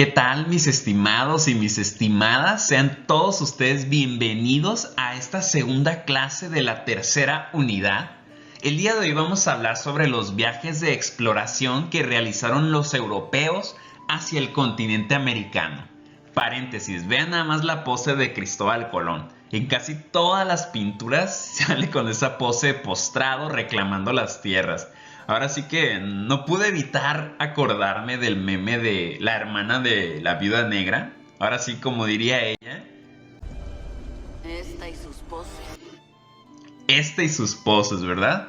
¿Qué tal, mis estimados y mis estimadas? Sean todos ustedes bienvenidos a esta segunda clase de la tercera unidad. El día de hoy vamos a hablar sobre los viajes de exploración que realizaron los europeos hacia el continente americano. Paréntesis, vean nada más la pose de Cristóbal Colón. En casi todas las pinturas sale con esa pose postrado reclamando las tierras. Ahora sí que no pude evitar acordarme del meme de la hermana de la viuda negra. Ahora sí, como diría ella. Esta y sus poses. Esta y sus poses, ¿verdad?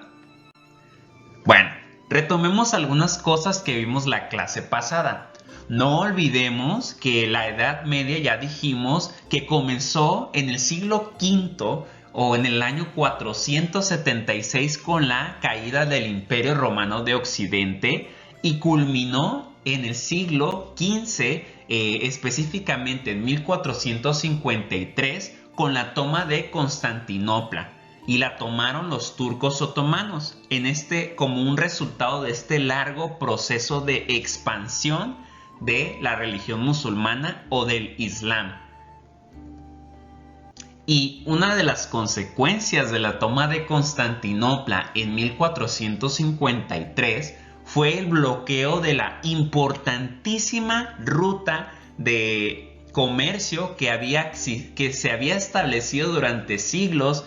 Bueno, retomemos algunas cosas que vimos la clase pasada. No olvidemos que la Edad Media ya dijimos que comenzó en el siglo V o en el año 476 con la caída del Imperio Romano de Occidente y culminó en el siglo XV, específicamente en 1453, con la toma de Constantinopla. Y la tomaron los turcos otomanos como un resultado de este largo proceso de expansión de la religión musulmana o del Islam. Y una de las consecuencias de la toma de Constantinopla en 1453 fue el bloqueo de la importantísima ruta de comercio que se había establecido durante siglos,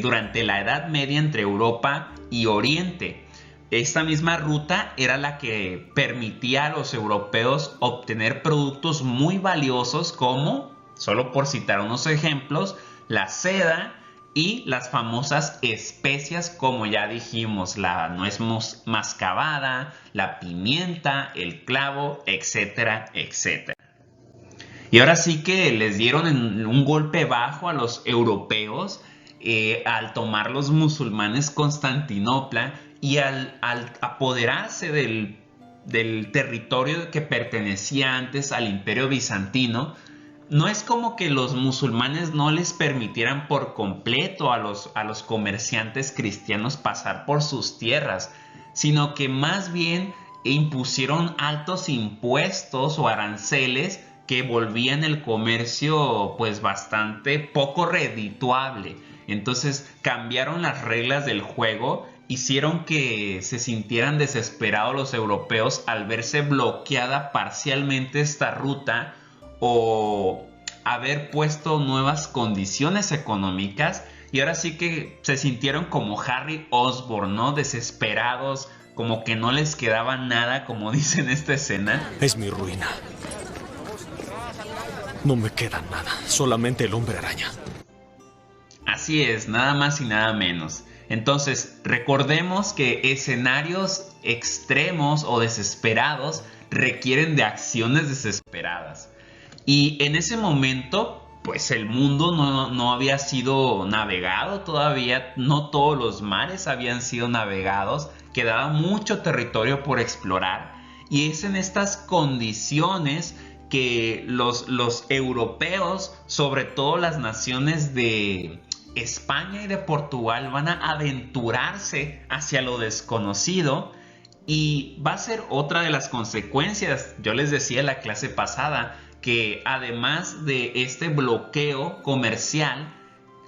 durante la Edad Media entre Europa y Oriente. Esta misma ruta era la que permitía a los europeos obtener productos muy valiosos como, solo por citar unos ejemplos, la seda y las famosas especias, como ya dijimos, la nuez mascabada, la pimienta, el clavo, etcétera, etcétera. Y ahora sí que les dieron un golpe bajo a los europeos al tomar los musulmanes Constantinopla y al apoderarse del territorio que pertenecía antes al Imperio Bizantino. No es como que los musulmanes no les permitieran por completo a los comerciantes cristianos pasar por sus tierras, sino que más bien impusieron altos impuestos o aranceles que volvían el comercio pues bastante poco redituable. Entonces cambiaron las reglas del juego, hicieron que se sintieran desesperados los europeos al verse bloqueada parcialmente esta ruta o haber puesto nuevas condiciones económicas, y ahora sí que se sintieron como Harry Osborn, ¿no? Desesperados, como que no les quedaba nada, como dice en esta escena. Es mi ruina. No me queda nada, solamente el hombre araña. Así es, nada más y nada menos. Entonces, recordemos que escenarios extremos o desesperados requieren de acciones desesperadas. Y en ese momento, pues el mundo no había sido navegado todavía, no todos los mares habían sido navegados, quedaba mucho territorio por explorar. Y es en estas condiciones que los europeos, sobre todo las naciones de España y de Portugal, van a aventurarse hacia lo desconocido. Y va a ser otra de las consecuencias, yo les decía en la clase pasada, que además de este bloqueo comercial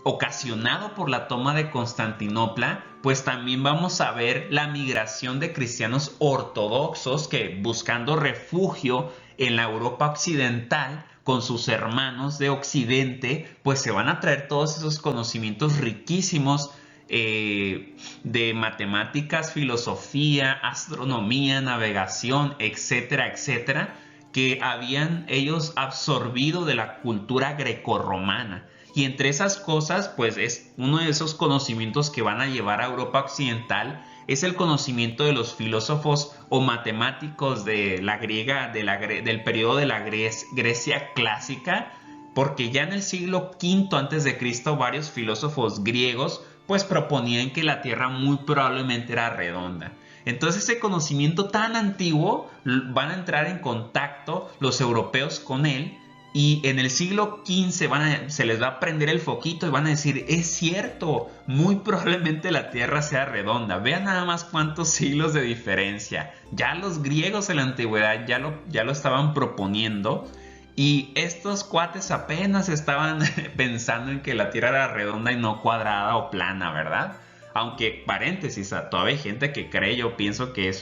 ocasionado por la toma de Constantinopla, pues también vamos a ver la migración de cristianos ortodoxos que, buscando refugio en la Europa occidental con sus hermanos de Occidente, pues se van a traer todos esos conocimientos riquísimos de matemáticas, filosofía, astronomía, navegación, etcétera, etcétera, que habían ellos absorbido de la cultura grecorromana. Y entre esas cosas, pues es uno de esos conocimientos que van a llevar a Europa occidental, es el conocimiento de los filósofos o matemáticos de la griega, del periodo de la Grecia clásica, porque ya en el siglo V a.C. varios filósofos griegos pues proponían que la Tierra muy probablemente era redonda. Entonces ese conocimiento tan antiguo van a entrar en contacto los europeos con él Y en el siglo XV se les va a prender el foquito y van a decir, es cierto, muy probablemente la Tierra sea redonda. Vean nada más cuántos siglos de diferencia. Ya los griegos en la antigüedad ya lo estaban proponiendo. Y estos cuates apenas estaban pensando en que la Tierra era redonda y no cuadrada o plana, ¿verdad? Aunque, paréntesis, todavía hay gente que cree, yo pienso que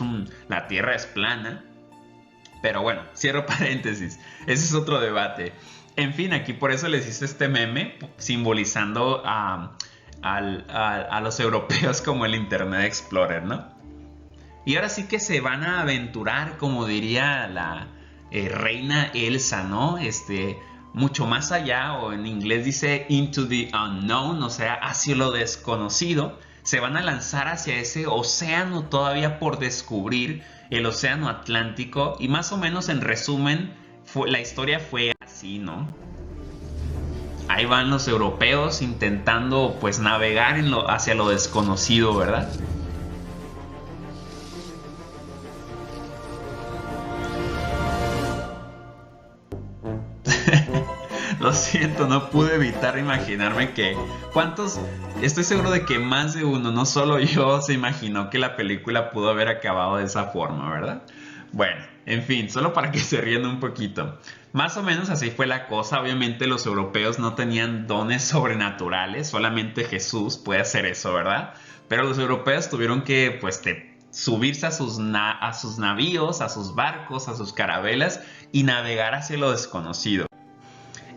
la Tierra es plana. Pero bueno, cierro paréntesis. Ese es otro debate. En fin, aquí por eso les hice este meme simbolizando a los europeos como el Internet Explorer, ¿no? Y ahora sí que se van a aventurar, como diría la reina Elsa, ¿no? Mucho más allá, o en inglés dice into the unknown, o sea, hacia lo desconocido. Se van a lanzar hacia ese océano todavía por descubrir, el océano Atlántico, y más o menos en resumen la historia fue así, ¿no? Ahí van los europeos intentando pues navegar hacia lo desconocido, ¿verdad? Lo siento, no pude evitar imaginarme estoy seguro de que más de uno, no solo yo, se imaginó que la película pudo haber acabado de esa forma, ¿verdad? Bueno, en fin, solo para que se rían un poquito. Más o menos así fue la cosa. Obviamente los europeos no tenían dones sobrenaturales, solamente Jesús puede hacer eso, ¿verdad? Pero los europeos tuvieron que, pues, subirse a sus navíos, a sus barcos, a sus carabelas y navegar hacia lo desconocido.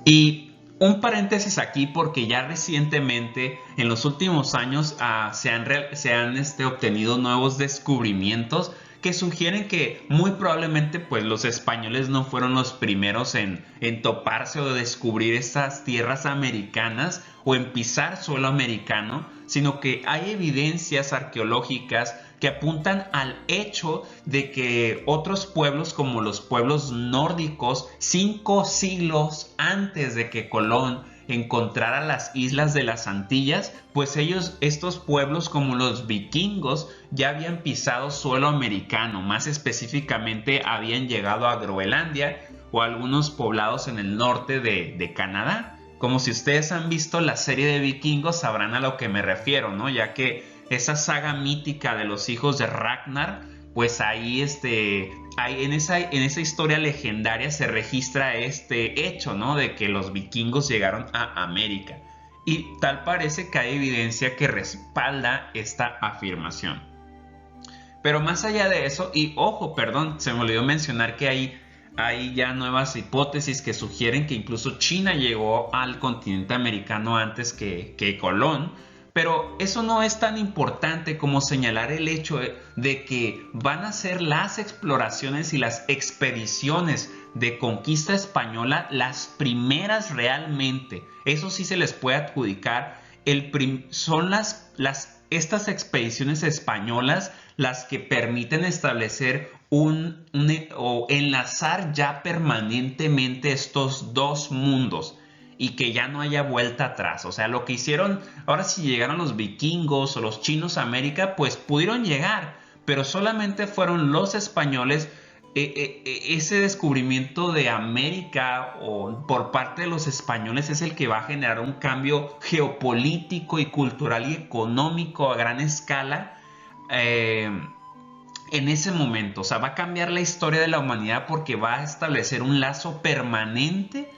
Y un paréntesis aquí, porque ya recientemente, en los últimos años, se han obtenido nuevos descubrimientos que sugieren que muy probablemente pues, los españoles no fueron los primeros en toparse o descubrir estas tierras americanas o en pisar suelo americano, sino que hay evidencias arqueológicas que apuntan al hecho de que otros pueblos, como los pueblos nórdicos, 5 siglos antes de que Colón encontrara las islas de las Antillas, pues estos pueblos como los vikingos ya habían pisado suelo americano, más específicamente habían llegado a Groenlandia o algunos poblados en el norte de Canadá. Como si ustedes han visto la serie de Vikingos sabrán a lo que me refiero, ¿no? Ya que esa saga mítica de los hijos de Ragnar, pues ahí en esa historia legendaria se registra este hecho, ¿no? De que los vikingos llegaron a América. Y tal parece que hay evidencia que respalda esta afirmación. Pero más allá de eso, y ojo, perdón, se me olvidó mencionar que hay ya nuevas hipótesis que sugieren que incluso China llegó al continente americano antes que Colón. Pero eso no es tan importante como señalar el hecho de que van a ser las exploraciones y las expediciones de conquista española las primeras realmente. Eso sí se les puede adjudicar. Son estas expediciones españolas las que permiten establecer o enlazar ya permanentemente estos dos mundos. Y que ya no haya vuelta atrás. O sea, lo que hicieron, ahora si llegaron los vikingos o los chinos a América, pues pudieron llegar, pero solamente fueron los españoles. Ese descubrimiento de América o por parte de los españoles es el que va a generar un cambio geopolítico y cultural y económico a gran escala en ese momento. O sea, va a cambiar la historia de la humanidad porque va a establecer un lazo permanente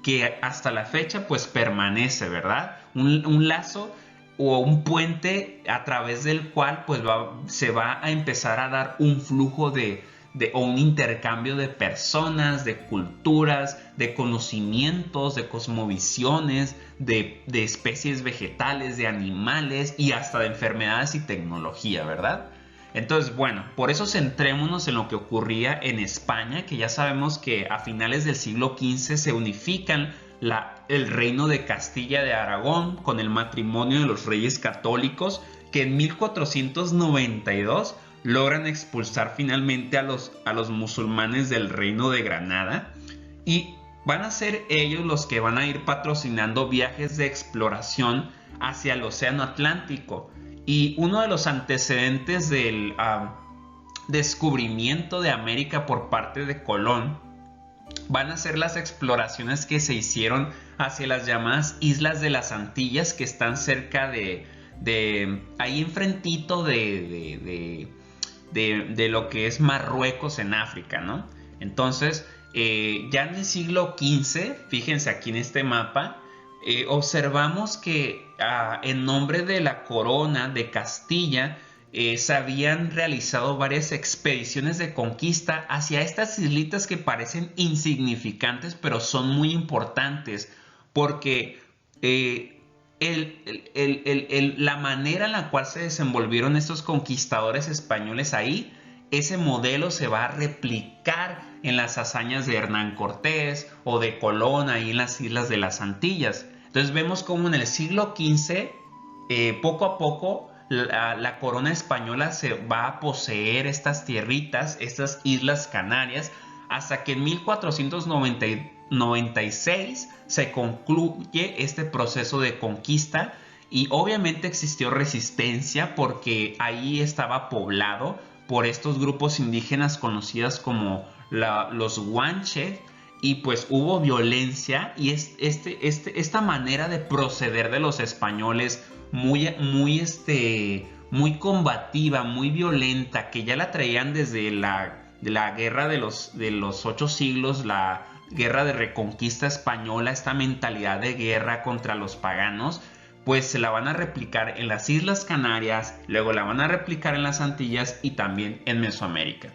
que hasta la fecha pues permanece, ¿verdad? Un lazo o un puente a través del cual pues se va a empezar a dar un flujo o un intercambio de personas, de culturas, de conocimientos, de cosmovisiones, de especies vegetales, de animales y hasta de enfermedades y tecnología, ¿verdad? Entonces, bueno, por eso centrémonos en lo que ocurría en España, que ya sabemos que a finales del siglo XV se unifican el reino de Castilla de Aragón con el matrimonio de los reyes católicos, que en 1492 logran expulsar finalmente a los musulmanes del reino de Granada, y van a ser ellos los que van a ir patrocinando viajes de exploración hacia el océano Atlántico. Y uno de los antecedentes del descubrimiento de América por parte de Colón van a ser las exploraciones que se hicieron hacia las llamadas Islas de las Antillas, que están cerca de ahí enfrentito de lo que es Marruecos en África, ¿no? Entonces, ya en el siglo XV, fíjense aquí en este mapa, observamos que en nombre de la corona de Castilla se habían realizado varias expediciones de conquista hacia estas islitas que parecen insignificantes, pero son muy importantes porque la manera en la cual se desenvolvieron estos conquistadores españoles ahí, ese modelo se va a replicar en las hazañas de Hernán Cortés o de Colón ahí en las Islas de las Antillas. Entonces vemos cómo en el siglo XV, poco a poco, la corona española se va a poseer estas tierritas, estas Islas Canarias, hasta que en 1496 se concluye este proceso de conquista y obviamente existió resistencia porque ahí estaba poblado por estos grupos indígenas conocidos como los Guanches, y pues hubo violencia y esta manera de proceder de los españoles muy combativa, muy violenta, que ya la traían desde la guerra de los 8 siglos, la guerra de reconquista española, esta mentalidad de guerra contra los paganos, pues se la van a replicar en las Islas Canarias, luego la van a replicar en las Antillas y también en Mesoamérica.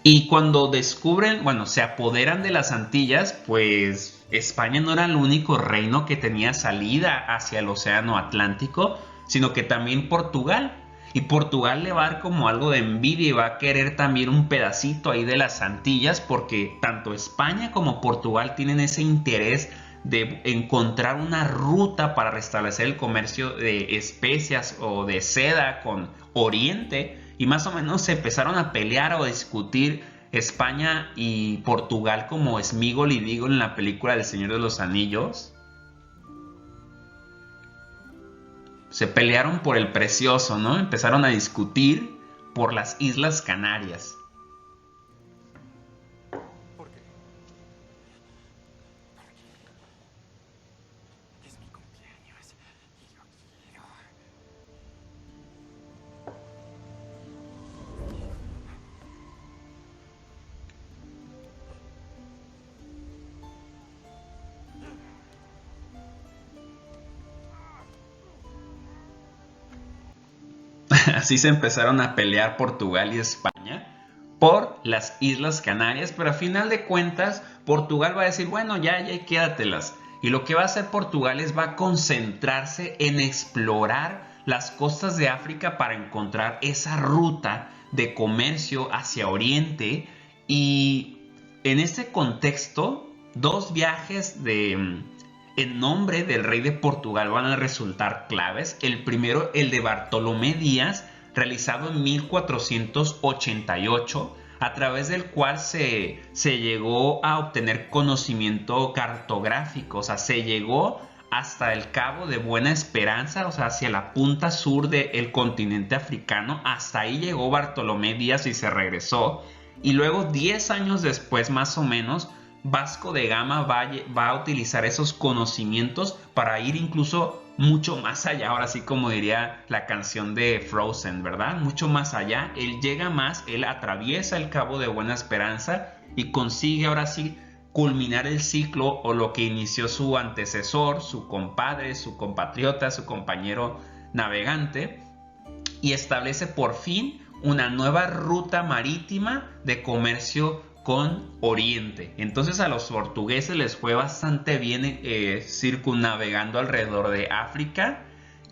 Y cuando descubren, se apoderan de las Antillas, pues España no era el único reino que tenía salida hacia el océano Atlántico, sino que también Portugal. Y Portugal le va a dar como algo de envidia y va a querer también un pedacito ahí de las Antillas, porque tanto España como Portugal tienen ese interés de encontrar una ruta para restablecer el comercio de especias o de seda con Oriente. Y más o menos se empezaron a pelear o a discutir España y Portugal como Smigol y Diggle en la película del Señor de los Anillos. Se pelearon por el precioso, ¿no? Empezaron a discutir por las Islas Canarias. Así se empezaron a pelear Portugal y España por las Islas Canarias, pero a final de cuentas Portugal va a decir, bueno, ya quédatelas. Y lo que va a hacer Portugal va a concentrarse en explorar las costas de África para encontrar esa ruta de comercio hacia Oriente. Y en este contexto, 2 viajes en nombre del rey de Portugal van a resultar claves. El primero, el de Bartolomé Díaz, realizado en 1488, a través del cual se llegó a obtener conocimiento cartográfico. O sea, se llegó hasta el Cabo de Buena Esperanza, o sea, hacia la punta sur del continente africano. Hasta ahí llegó Bartolomé Díaz y se regresó. Y luego, 10 años después, más o menos, Vasco de Gama va a utilizar esos conocimientos para ir incluso mucho más allá. Ahora sí, como diría la canción de Frozen, ¿verdad? Mucho más allá. Él llega más, él atraviesa el Cabo de Buena Esperanza y consigue ahora sí culminar el ciclo o lo que inició su antecesor, su compadre, su compatriota, su compañero navegante, y establece por fin una nueva ruta marítima de comercio con Oriente. Entonces a los portugueses les fue bastante bien circunnavegando alrededor de África.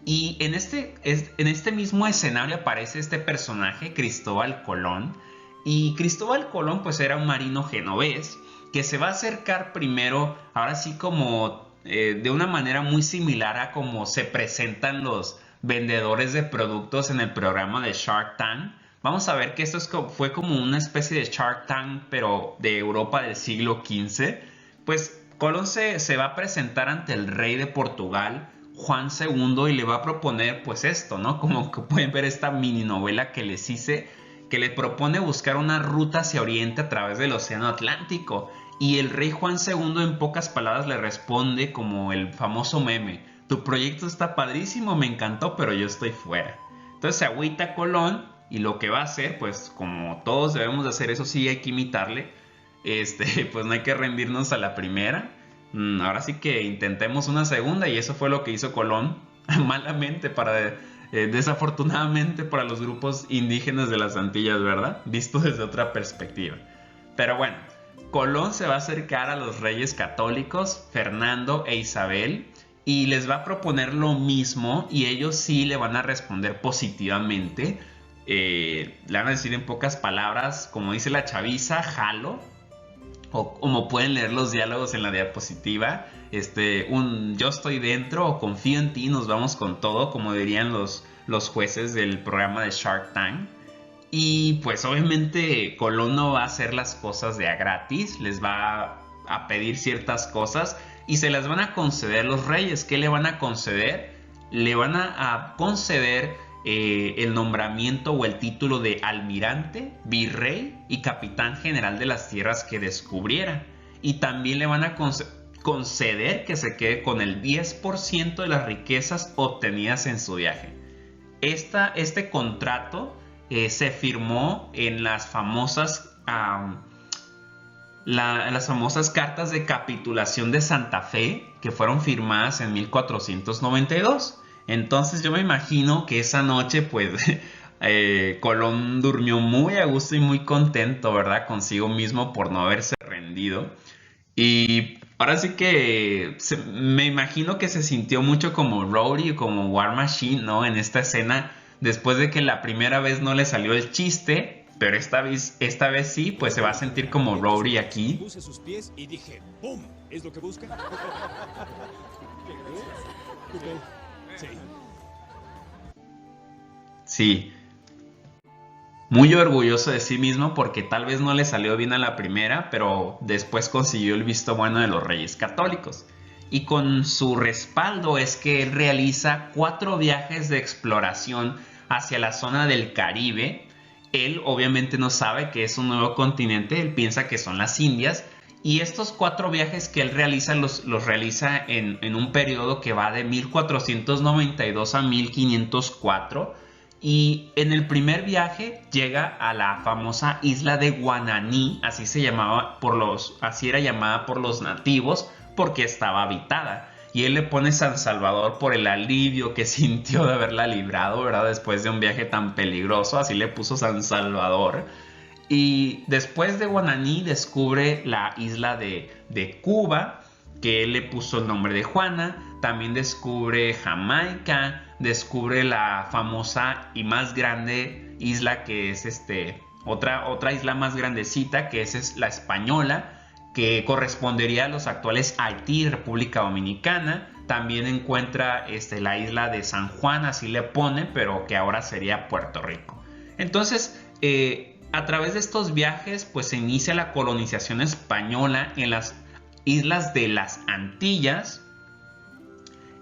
Y en este mismo escenario aparece este personaje, Cristóbal Colón. Y Cristóbal Colón pues era un marino genovés que se va a acercar primero, ahora sí como de una manera muy similar a como se presentan los vendedores de productos en el programa de Shark Tank. Vamos a ver que esto fue como una especie de Shark Tank, pero de Europa del siglo XV. Pues Colón se va a presentar ante el rey de Portugal, Juan II, y le va a proponer pues esto, ¿no? Como que pueden ver esta mini novela que les hice, que le propone buscar una ruta hacia Oriente a través del Océano Atlántico. Y el rey Juan II en pocas palabras le responde como el famoso meme: tu proyecto está padrísimo, me encantó, pero yo estoy fuera. Entonces se agüita Colón y lo que va a hacer, pues como todos debemos de hacer, eso sí hay que imitarle, pues no hay que rendirnos a la primera. Ahora sí que intentemos una segunda, y eso fue lo que hizo Colón, malamente desafortunadamente para los grupos indígenas de las Antillas, ¿verdad? Visto desde otra perspectiva. Pero bueno, Colón se va a acercar a los reyes católicos, Fernando e Isabel, y les va a proponer lo mismo, y ellos sí le van a responder positivamente. Le van a decir en pocas palabras, como dice la chaviza, jalo, o como pueden leer los diálogos en la diapositiva, yo estoy dentro, o confío en ti, nos vamos con todo, como dirían los jueces del programa de Shark Tank. Y pues obviamente Colón no va a hacer las cosas de a gratis, les va a pedir ciertas cosas y se las van a conceder los reyes. ¿Qué le van a conceder? Le van a conceder el nombramiento o el título de almirante, virrey y capitán general de las tierras que descubriera. Y también le van a conceder que se quede con el 10% de las riquezas obtenidas en su viaje. Este contrato se firmó en las famosas cartas de capitulación de Santa Fe, que fueron firmadas en 1492. Entonces yo me imagino que esa noche pues Colón durmió muy a gusto y muy contento, ¿verdad? Consigo mismo por no haberse rendido. Y ahora sí que me imagino que se sintió mucho como Rhodey, como War Machine, ¿no? En esta escena, después de que la primera vez no le salió el chiste, pero esta vez sí, pues se va a sentir como Rhodey aquí. Puse sus pies y dije, ¡pum! ¿Es lo que busca? Sí. Sí. Muy orgulloso de sí mismo porque tal vez no le salió bien a la primera, pero después consiguió el visto bueno de los reyes católicos. Y con su respaldo es que él realiza 4 viajes de exploración hacia la zona del Caribe. Él obviamente no sabe que es un nuevo continente, él piensa que son las Indias. Y estos 4 viajes que él realiza los realiza en un periodo que va de 1492 a 1504. Y en el primer viaje llega a la famosa isla de Guananí, así era llamada por los nativos porque estaba habitada. Y él le pone San Salvador por el alivio que sintió de haberla librado, ¿verdad? Después de un viaje tan peligroso, así le puso San Salvador. Y después de Guananí descubre la isla de Cuba, que él le puso el nombre de Juana. También descubre Jamaica, descubre la famosa y más grande isla que es otra isla más grandecita, que es la Española, que correspondería a los actuales Haití y República Dominicana. También encuentra la isla de San Juan, así le pone, pero que ahora sería Puerto Rico. Entonces, a través de estos viajes, pues se inicia la colonización española en las islas de las Antillas.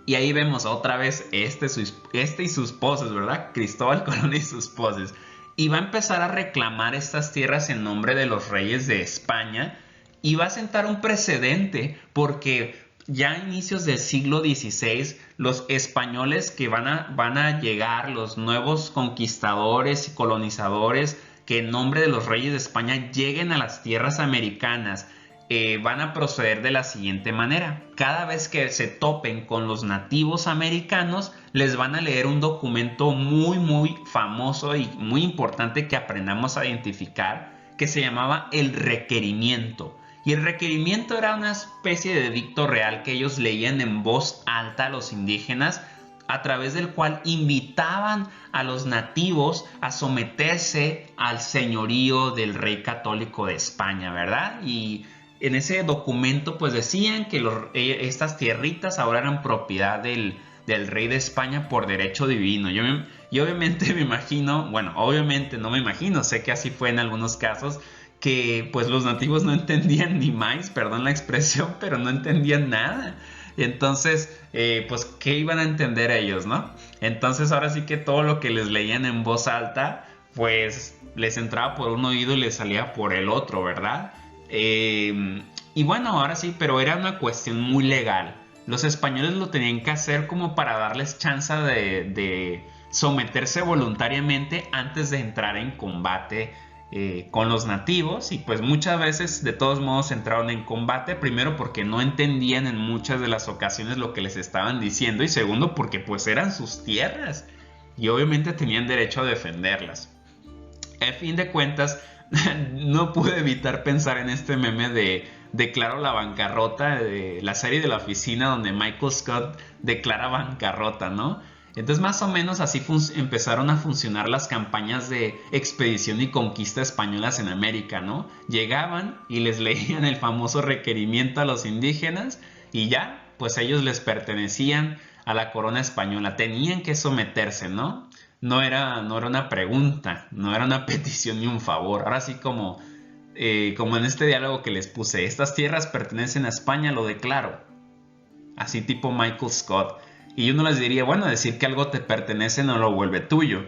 Y ahí vemos otra vez y sus poses, ¿verdad? Cristóbal Colón y sus poses. Y va a empezar a reclamar estas tierras en nombre de los reyes de España. Y va a sentar un precedente porque ya a inicios del siglo XVI, los españoles que van a llegar, los nuevos conquistadores y colonizadores que en nombre de los reyes de España lleguen a las tierras americanas, van a proceder de la siguiente manera. Cada vez que se topen con los nativos americanos, les van a leer un documento muy muy famoso y muy importante que aprendamos a identificar, que se llamaba el requerimiento. Y el requerimiento era una especie de edicto real que ellos leían en voz alta a los indígenas, a través del cual invitaban a los nativos a someterse al señorío del rey católico de España, ¿verdad? Y en ese documento pues decían que estas tierritas ahora eran propiedad del rey de España por derecho divino. Yo obviamente me imagino, bueno, obviamente no me imagino, sé que así fue en algunos casos, que pues los nativos no entendían ni más, perdón la expresión, pero no entendían nada. Y entonces, pues, ¿qué iban a entender ellos, no? Entonces ahora sí que todo lo que les leían en voz alta, pues les entraba por un oído y les salía por el otro, ¿verdad? Y bueno, ahora sí, pero era una cuestión muy legal. Los españoles lo tenían que hacer como para darles chance de someterse voluntariamente antes de entrar en combate con los nativos, y pues muchas veces de todos modos entraron en combate, primero porque no entendían en muchas de las ocasiones lo que les estaban diciendo, y segundo porque pues eran sus tierras y obviamente tenían derecho a defenderlas. A fin de cuentas, no pude evitar pensar en este meme de declaro la bancarrota, de la serie de La Oficina, donde Michael Scott declara bancarrota, ¿no? Entonces más o menos así empezaron a funcionar las campañas de expedición y conquista españolas en América, ¿no? Llegaban y les leían el famoso requerimiento a los indígenas y ya, pues ellos les pertenecían a la corona española, tenían que someterse, ¿no? No era una pregunta, no era una petición ni un favor. Ahora sí como en este diálogo que les puse, estas tierras pertenecen a España, lo declaro. Así tipo Michael Scott. Y uno les diría, bueno, decir que algo te pertenece no lo vuelve tuyo.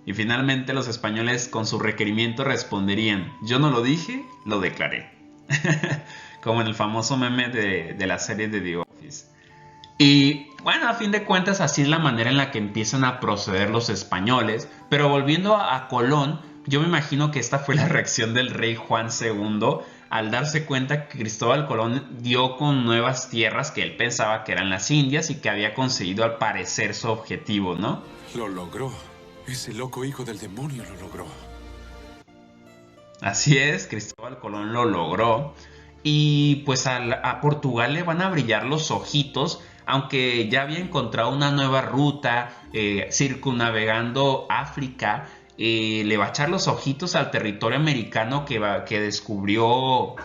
Y finalmente los españoles con su requerimiento responderían, yo no lo dije, lo declaré. Como en el famoso meme de la serie de The Office. Y bueno, a fin de cuentas así es la manera en la que empiezan a proceder los españoles. Pero volviendo a Colón, yo me imagino que esta fue la reacción del rey Juan II al darse cuenta que Cristóbal Colón dio con nuevas tierras que él pensaba que eran las Indias y que había conseguido al parecer su objetivo, ¿no? Lo logró. Ese loco hijo del demonio lo logró. Así es, Cristóbal Colón lo logró. Y pues a Portugal le van a brillar los ojitos, aunque ya había encontrado una nueva ruta, circunnavegando África. Le va a echar los ojitos al territorio americano que descubrió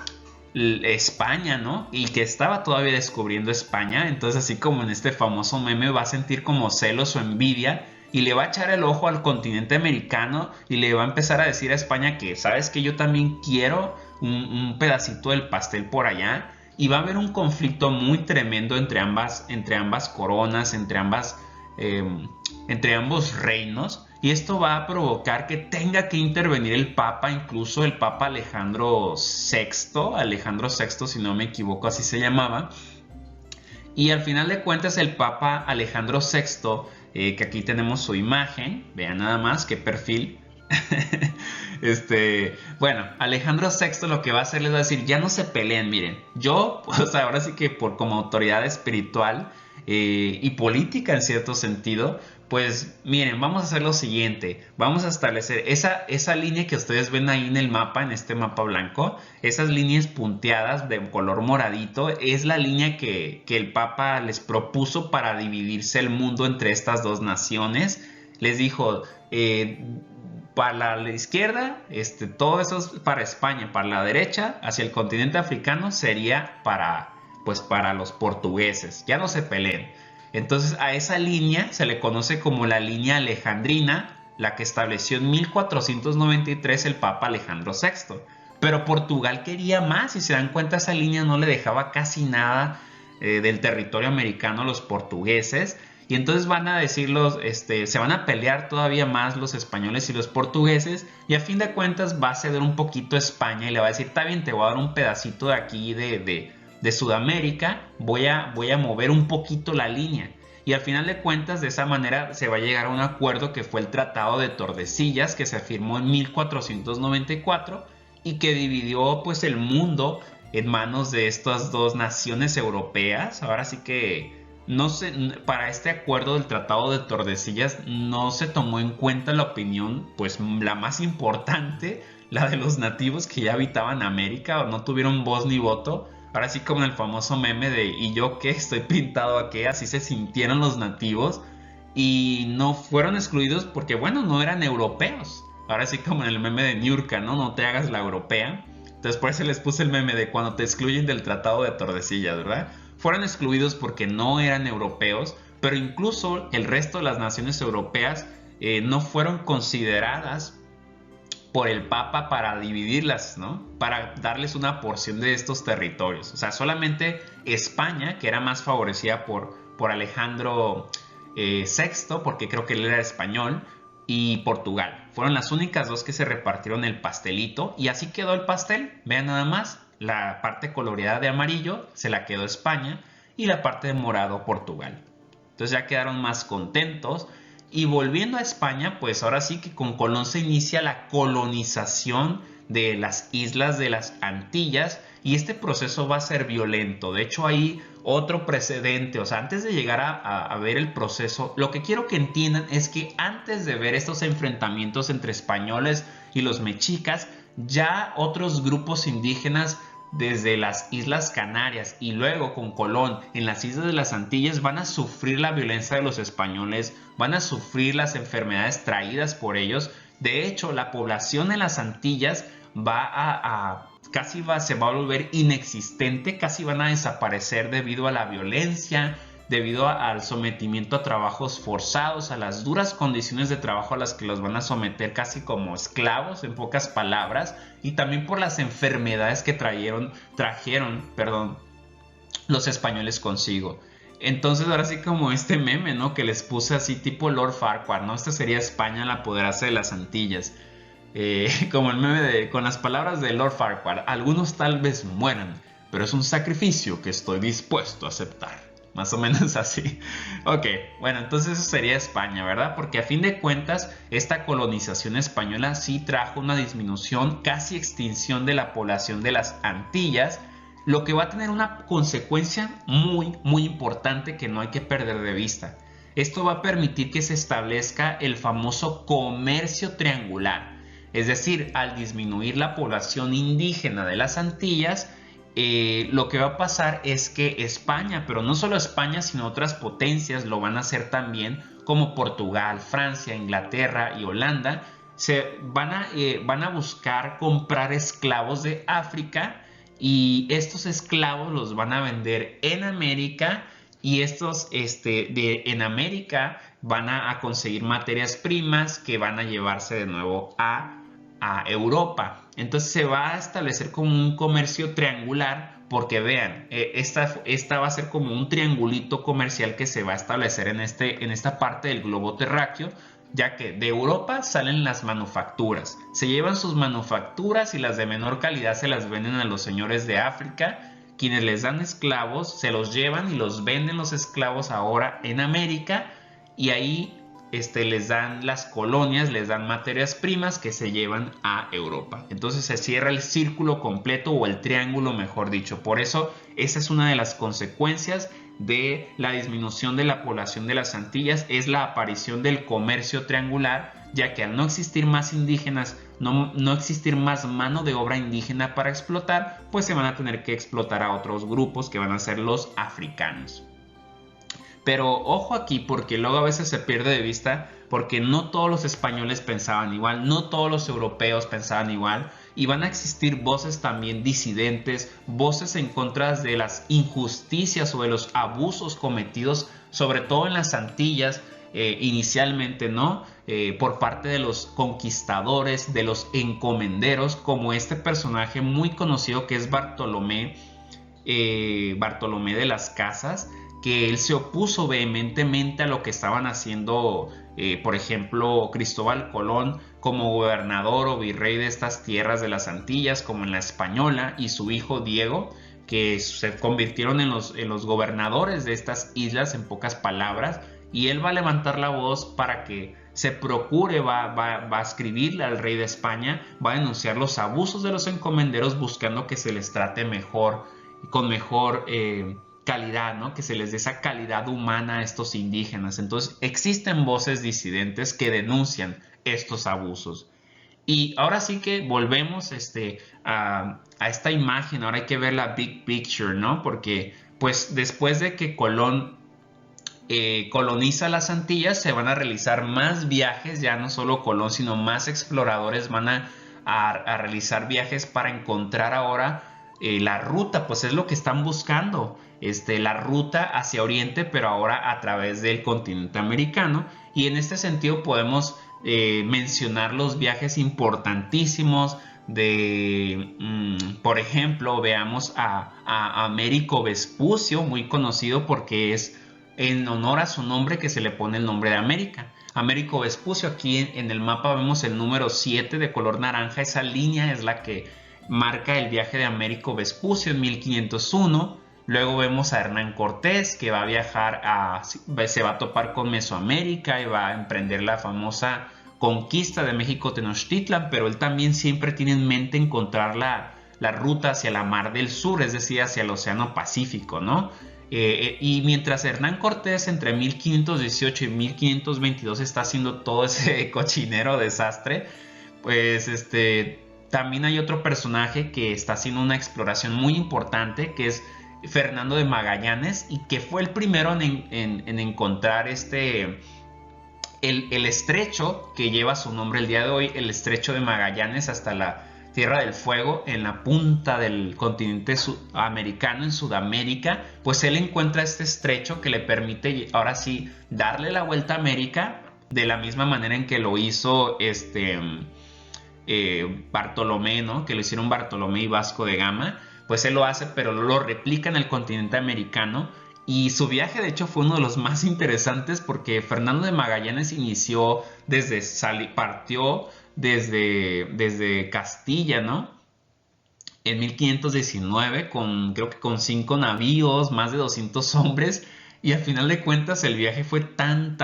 España, ¿no? Y que estaba todavía descubriendo España. Entonces, así como en este famoso meme, va a sentir como celos o envidia y le va a echar el ojo al continente americano y le va a empezar a decir a España que, ¿sabes que yo también quiero un pedacito del pastel por allá? Y va a haber un conflicto muy tremendo entre ambas coronas, entre ambos reinos. Y esto va a provocar que tenga que intervenir el Papa, incluso el Papa Alejandro VI, si no me equivoco, así se llamaba. Y al final de cuentas el Papa Alejandro VI, que aquí tenemos su imagen, vean nada más qué perfil. Bueno, Alejandro VI lo que va a hacer les va a decir, ya no se peleen, miren, yo, pues ahora sí que como autoridad espiritual y política en cierto sentido, pues miren, vamos a hacer lo siguiente, vamos a establecer esa línea que ustedes ven ahí en el mapa, en este mapa blanco, esas líneas punteadas de color moradito, es la línea que el Papa les propuso para dividirse el mundo entre estas dos naciones. Les dijo, para la izquierda, todo eso es para España, para la derecha, hacia el continente africano, sería para los portugueses, ya no se peleen. Entonces a esa línea se le conoce como la línea alejandrina, la que estableció en 1493 el Papa Alejandro VI. Pero Portugal quería más, y se dan cuenta, esa línea no le dejaba casi nada del territorio americano a los portugueses. Y entonces van a decirlos, se van a pelear todavía más los españoles y los portugueses, y a fin de cuentas va a ceder un poquito España y le va a decir, está bien, te voy a dar un pedacito de aquí de Sudamérica, voy a mover un poquito la línea. Y al final de cuentas, de esa manera se va a llegar a un acuerdo que fue el Tratado de Tordesillas, que se firmó en 1494 y que dividió pues el mundo en manos de estas dos naciones europeas. Ahora sí que no sé, para este acuerdo del Tratado de Tordesillas no se tomó en cuenta la opinión, pues la más importante, la de los nativos que ya habitaban América, o no tuvieron voz ni voto. Ahora sí, como en el famoso meme de ¿y yo qué? Estoy pintado a qué, así se sintieron los nativos y no fueron excluidos porque, bueno, no eran europeos. Ahora sí, como en el meme de Niurka, ¿no? No te hagas la europea. Entonces por eso les puse el meme de cuando te excluyen del Tratado de Tordesillas, ¿verdad? Fueron excluidos porque no eran europeos, pero incluso el resto de las naciones europeas no fueron consideradas por el Papa para dividirlas, ¿no? Para darles una porción de estos territorios. O sea, solamente España, que era más favorecida por Alejandro VI, porque creo que él era español, y Portugal. Fueron las únicas dos que se repartieron el pastelito y así quedó el pastel. Vean nada más, la parte coloreada de amarillo se la quedó España y la parte de morado Portugal. Entonces ya quedaron más contentos. Y volviendo a España, pues ahora sí que con Colón se inicia la colonización de las islas de las Antillas y este proceso va a ser violento. De hecho, hay otro precedente. O sea, antes de llegar a ver el proceso, lo que quiero que entiendan es que antes de ver estos enfrentamientos entre españoles y los mexicas, ya otros grupos indígenas desde las Islas Canarias y luego con Colón en las Islas de las Antillas van a sufrir la violencia de los españoles, van a sufrir las enfermedades traídas por ellos. De hecho, la población en las Antillas se va a volver inexistente, casi van a desaparecer debido a la violencia, debido al sometimiento a trabajos forzados, a las duras condiciones de trabajo a las que los van a someter casi como esclavos, en pocas palabras, y también por las enfermedades que trajeron los españoles consigo. Entonces ahora sí como este meme, ¿no? Que les puse así tipo Lord Farquaad, ¿no? Esta sería España la apoderarse de las Antillas. Como el meme con las palabras de Lord Farquaad: algunos tal vez mueran, pero es un sacrificio que estoy dispuesto a aceptar. Más o menos así. Ok, bueno, entonces eso sería España, ¿verdad? Porque a fin de cuentas, esta colonización española sí trajo una disminución, casi extinción de la población de las Antillas, lo que va a tener una consecuencia muy, muy importante que no hay que perder de vista. Esto va a permitir que se establezca el famoso comercio triangular. Es decir, al disminuir la población indígena de las Antillas, lo que va a pasar es que España, pero no solo España, sino otras potencias lo van a hacer también, como Portugal, Francia, Inglaterra y Holanda, van a buscar comprar esclavos de África y estos esclavos los van a vender en América y estos en América van a conseguir materias primas que van a llevarse de nuevo a Europa. Entonces se va a establecer como un comercio triangular porque vean, esta va a ser como un triangulito comercial que se va a establecer en esta parte del globo terráqueo, ya que de Europa salen las manufacturas, se llevan sus manufacturas y las de menor calidad se las venden a los señores de África, quienes les dan esclavos, se los llevan y los venden los esclavos ahora en América y ahí les dan las colonias, les dan materias primas que se llevan a Europa. Entonces se cierra el círculo completo o el triángulo, mejor dicho. Por eso esa es una de las consecuencias de la disminución de la población de las Antillas, es la aparición del comercio triangular, ya que al no existir más indígenas, no existir más mano de obra indígena para explotar, pues se van a tener que explotar a otros grupos que van a ser los africanos. Pero ojo aquí porque luego a veces se pierde de vista porque no todos los españoles pensaban igual, no todos los europeos pensaban igual y van a existir voces también disidentes, voces en contra de las injusticias o de los abusos cometidos, sobre todo en las Antillas, inicialmente, ¿no? Por parte de los conquistadores, de los encomenderos, como este personaje muy conocido que es Bartolomé de las Casas, que él se opuso vehementemente a lo que estaban haciendo, por ejemplo, Cristóbal Colón como gobernador o virrey de estas tierras de las Antillas, como en la Española, y su hijo Diego, que se convirtieron en los gobernadores de estas islas, en pocas palabras, y él va a levantar la voz para que se procure, va a escribirle al rey de España, va a denunciar los abusos de los encomenderos buscando que se les trate mejor, con mejor calidad, ¿no? Que se les dé esa calidad humana a estos indígenas. Entonces existen voces disidentes que denuncian estos abusos. Y ahora sí que volvemos a esta imagen, ahora hay que ver la big picture, ¿no? Porque pues después de que Colón coloniza las Antillas, se van a realizar más viajes, ya no solo Colón, sino más exploradores van a realizar viajes para encontrar ahora la ruta, pues es lo que están buscando, la ruta hacia Oriente, pero ahora a través del continente americano. Y en este sentido podemos mencionar los viajes importantísimos por ejemplo, veamos a Américo Vespucio, muy conocido porque es en honor a su nombre que se le pone el nombre de América. Américo Vespucio. Aquí en el mapa vemos el número 7 de color naranja. Esa línea es la que marca el viaje de Américo Vespucio en 1501. Luego vemos a Hernán Cortés, que va a viajar se va a topar con Mesoamérica y va a emprender la famosa conquista de México Tenochtitlan, pero él también siempre tiene en mente encontrar la ruta hacia la Mar del Sur, es decir, hacia el Océano Pacífico, ¿no? Y mientras Hernán Cortés entre 1518 y 1522 está haciendo todo ese cochinero desastre, pues también hay otro personaje que está haciendo una exploración muy importante, que es Fernando de Magallanes, y que fue el primero en encontrar el estrecho que lleva su nombre el día de hoy, el estrecho de Magallanes, hasta la Tierra del Fuego, en la punta del continente americano, en Sudamérica. Pues él encuentra este estrecho que le permite ahora sí darle la vuelta a América, de la misma manera en que lo hizo Bartolomé, ¿no? Que lo hicieron Bartolomé y Vasco de Gama. Pues él lo hace, pero lo replica en el continente americano. Y su viaje, de hecho, fue uno de los más interesantes, porque Fernando de Magallanes partió desde Castilla, ¿no? En 1519, creo que con 5 navíos, más de 200 hombres, y al final de cuentas el viaje fue tan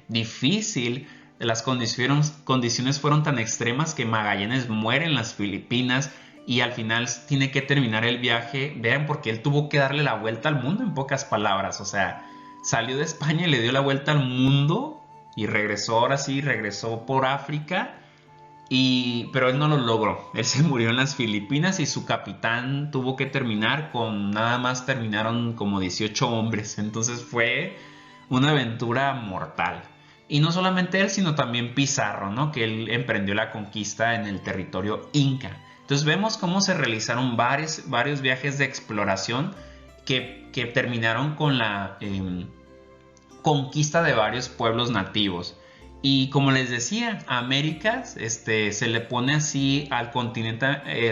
difícil, las condiciones fueron tan extremas que Magallanes muere en las Filipinas, y al final tiene que terminar el viaje. Vean, porque él tuvo que darle la vuelta al mundo, en pocas palabras. O sea, salió de España y le dio la vuelta al mundo y regresó por África, pero él no lo logró. Él se murió en las Filipinas y su capitán tuvo que terminaron como 18 hombres. Entonces fue una aventura mortal. Y no solamente él, sino también Pizarro, ¿no? Que él emprendió la conquista en el territorio inca. Entonces vemos cómo se realizaron varios viajes de exploración que terminaron con la conquista de varios pueblos nativos. Y como les decía, América se le pone así el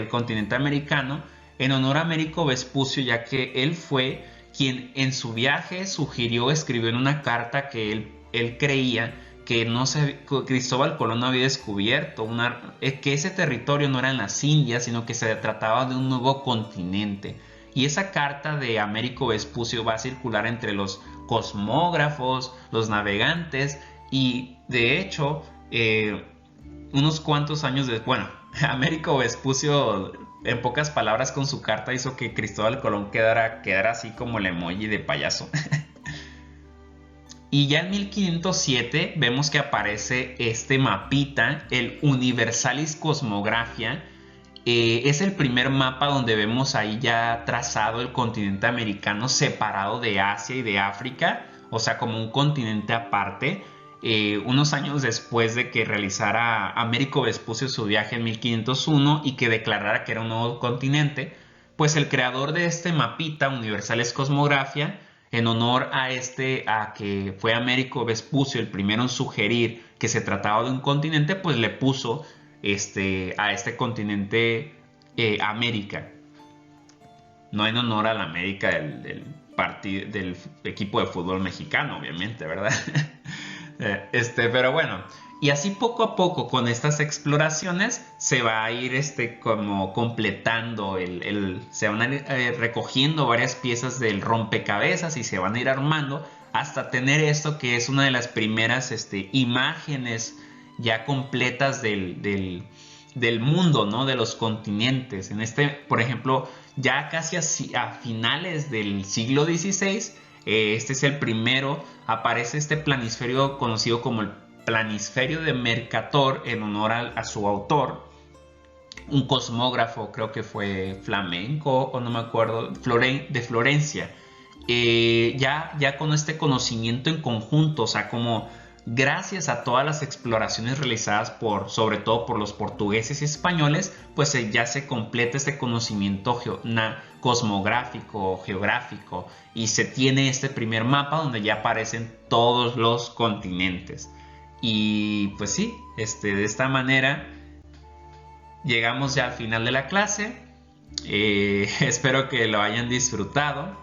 continente americano en honor a Américo Vespucio, ya que él fue quien en su viaje escribió en una carta que él creía que Cristóbal Colón no había descubierto, que ese territorio no era en las Indias, sino que se trataba de un nuevo continente. Y esa carta de Américo Vespucio va a circular entre los cosmógrafos, los navegantes, y de hecho, unos cuantos años después, Américo Vespucio, en pocas palabras, con su carta hizo que Cristóbal Colón quedara así como el emoji de payaso. Y ya en 1507 vemos que aparece este mapita, el Universalis Cosmographia. Es el primer mapa donde vemos ahí ya trazado el continente americano separado de Asia y de África, o sea, como un continente aparte. Unos años después de que realizara Américo Vespucio su viaje en 1501 y que declarara que era un nuevo continente, pues el creador de este mapita, Universalis Cosmographia, en honor a que fue Américo Vespucio el primero en sugerir que se trataba de un continente, pues le puso a este continente América. No en honor a la América del equipo de fútbol mexicano, obviamente, ¿verdad? Pero bueno, y así poco a poco con estas exploraciones se va a ir como completando, se van a ir recogiendo varias piezas del rompecabezas y se van a ir armando hasta tener esto que es una de las primeras imágenes ya completas del mundo, ¿no? De los continentes. Por ejemplo, ya casi a finales del siglo XVI, este es el primero, aparece este planisferio conocido como el Planisferio de Mercator en honor a su autor, un cosmógrafo, creo que fue flamenco o no me acuerdo, de Florencia. Ya con este conocimiento en conjunto, o sea, como gracias a todas las exploraciones realizadas sobre todo por los portugueses y españoles, pues ya se completa este conocimiento cosmográfico, geográfico, y se tiene este primer mapa donde ya aparecen todos los continentes. Y pues sí, de esta manera llegamos ya al final de la clase. Espero que lo hayan disfrutado.